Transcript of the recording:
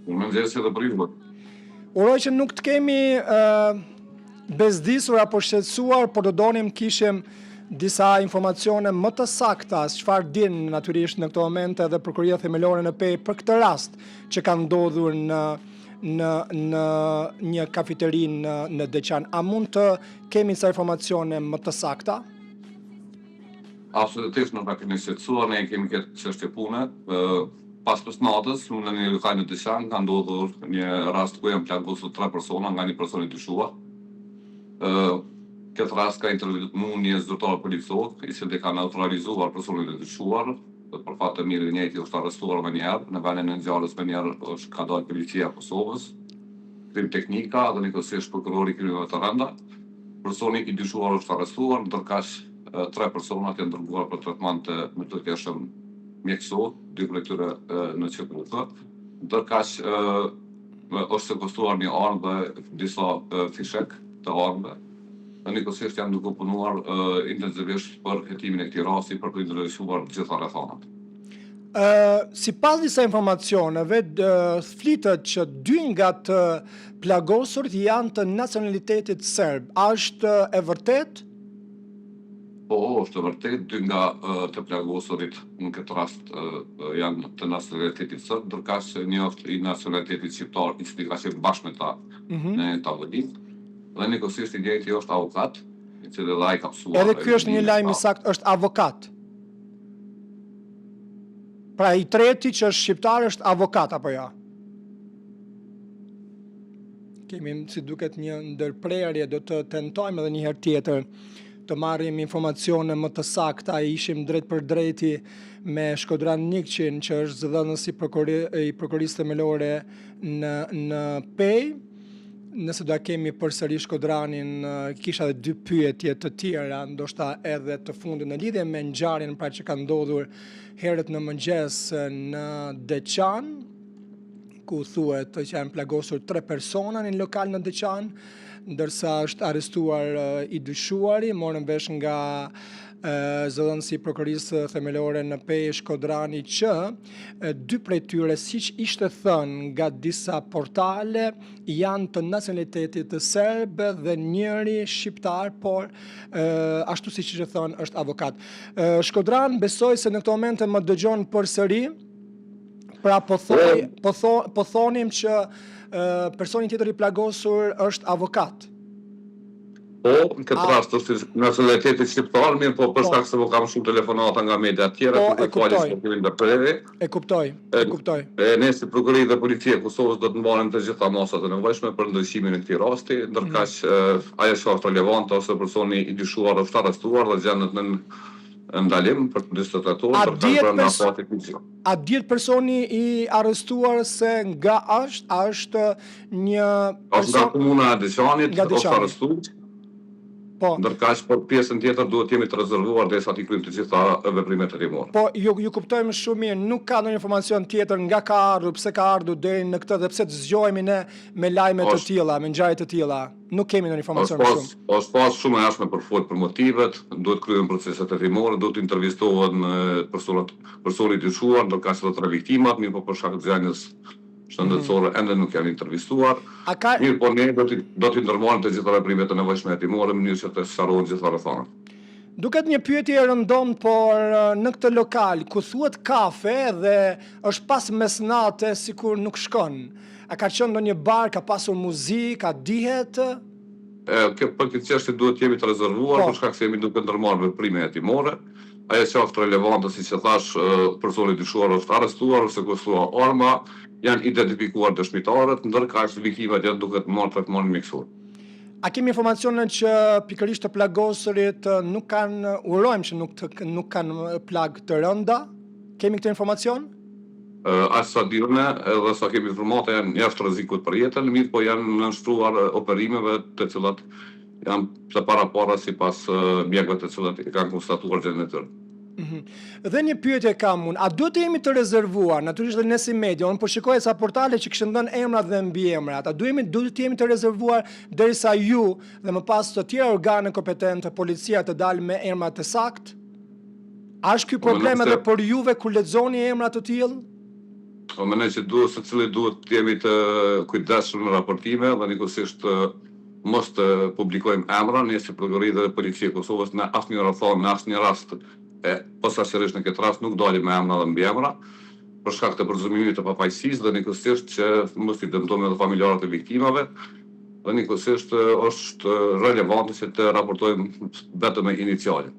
Unë mëngjes edhe për ju. Uroj që nuk të kemi bezdisur apo shqetësuar, por do donim kishim disa informacione më të sakta, çfarë din natyrisht në këto momente edhe Prokuria Themelore në Pejë për këtë rast që ka ndodhur në një kafeteri në Deçan. A mund të kemi sa informacione më të sakta? Absolutisht nuk na kemi shqetësuar, ne kemi këtë çështje pune. Pas natës, në një lokal në Deçan ka ndodhur një rast ku janë plagosur 3 persona nga një person i dyshuar. Këtë rast ka intervjuar një zyrtar policor, i cili ka neutralizuar personin e dyshuar, për fat të mirë i njëjti është arrestuar më njëherë, në vendin e ngjarjes më njëherë është ka dalë policia e Kosovës, krim teknika dhe njëkohësisht prokurori krimeve të rënda. Personi i dyshuar është arrestuar, ndërkaq 3 personat janë dërguar për trajtament me të këshëm mjekësor, 2 prej tyre në QKP, ndërkaq është sekuestruar një armë dhe disa fishek të armëve. Njëkohësisht janë duke punuar intensivisht për hetimin e këtij rasti për të ndërgjegjësuar gjitha rrethanat. Sipas disa informacioneve, flitet që 2 nga të plagosurit janë të nacionalitetit serb. A është e vërtet? Po, është e vërtet, 2 nga të plagosurit në këtë rast janë të nacionalitetit serb, ndërkaq një është i nacionalitetit shqiptar, i cili ka qenë bashkë me ta në tavolinë. Dhe njëkohësisht i njëjti është avokat, i cili dhe ai ka mësuar. Edhe ky është një lajm i saktë, është avokat. Pra i treti që është shqiptar është avokat apo jo? Kemi si duket një ndërprerje, do të tentojmë edhe një herë tjetër të marrim informacione më të sakta. Ishim drejt për drejti me Shkodran Nikçin, që është zëdhënësi i Prokurisë Themelore në Pejë. Nëse do kemi përsëri Shkodranin, kisha edhe 2 pyetje të tjera, ndoshta edhe të fundit në lidhje me ngjarjen pra që ka ndodhur herët në mëngjes në Deçan, ku thuhet që janë plagosur 3 persona në një lokal në Deçan, ndërsa është arrestuar i dyshuari, morën vesh nga zëdhënësi i Prokurisë Themelore në Pejë Shkodrani që 2 prej tyre, siç ishte thënë nga disa portale, janë të nacionalitetit të serb dhe njëri shqiptar, por ashtu siç ishte thënë është avokat. Shkodran, besoj se në këto momente më dëgjon përsëri, pra po thonim që personi tjetër i plagosur është avokat. Po, në këtë rast është nacionaliteti shqiptar, mirë po për shkak se po kam shumë telefonata nga media të tjera, e kuptoj. Ne si Prokurori dhe Policia e Kosovës do të marrim të gjitha masat e nevojshme për ndryshimin e këtij rasti, ndërkaq ajo është relevante ose personi i dyshuar është arrestuar dhe gjendet në ndalim për të diskutuar A dihet personi i arrestuar se nga është një person nga komuna e Deçanit, është arrestuar. Po. Ndërkaq për pjesën tjetër duhet jemi të rezervuar derisa të kryejmë të gjitha veprimet e timore. Po, ju kuptojmë shumë mirë, nuk ka ndonjë informacion tjetër nga ka ardhur, pse ka ardhur deri në këtë dhe pse të zgjohemi ne me lajme të tilla, me ngjarje të tilla. Nuk kemi ndonjë informacion shumë. Është pas shumë e jashtme për fol për motivet, duhet kryejmë proceset e timore, duhet intervistohen personat i dyshuar, ndërkaq edhe 3 viktimat, mirë po për shkak të zgjanjes shëndetësore ende nuk janë intervistuar. Mirë po ne do t'i ndërmarrim të gjitha veprimet e nevojshme hetimore në mënyrë që të sqarohen gjitha rrethanat. Duket një pyetje e rëndom, por në këtë lokal ku thuhet kafe dhe është pas mesnate sikur nuk shkon. A ka qenë ndonjë bar, ka pasur muzikë, a dihet? Për këtë çështje duhet jemi të rezervuar për shkak se jemi duke ndërmarrë veprime hetimore. Ajo që është relevante, siç e thash, personi i dyshuar është arrestuar ose sekuestruar arma, janë identifikuar dëshmitarët, ndërkaq viktimat janë duke të marrë trajtament mjekësor. A kemi informacione që pikërisht të plagosurit nuk kanë, urojmë që nuk kanë plag të rënda? Kemi këtë informacion? As sa diunë, edhe sa kemi informata janë jashtë rrezikut për jetën, mirë po janë nënshtruar operimeve të cilat janë të para sipas mjekëve të cilat i kanë konstatuar gjendjen e tyre. Dhe një pyetje kam unë, a duhet të jemi të rezervuar, natyrisht dhe ne si media, unë po shikoj sa portale që kishin dhënë emrat dhe mbiemrat, a duhet të jemi të rezervuar derisa ju dhe më pas të tjera organe kompetente, policia të dalë me emrat të saktë? A është ky problem edhe për juve kur lexoni emra të tillë? Mendoj që secili duhet të jemi të kujdesshëm në raportime dhe njëkohësisht mos të publikojmë emra, ne si prokurori dhe policia e Kosovës në asnjë rrethon, në asnjë rast posaçërisht në këtë rast nuk dalim me emra dhe mbiemra për shkak të përzumimit të papajësisë dhe njëkohësisht që mos i dëmtojmë edhe familjarët e viktimave dhe njëkohësisht është relevante që të raportojmë vetëm me iniciale.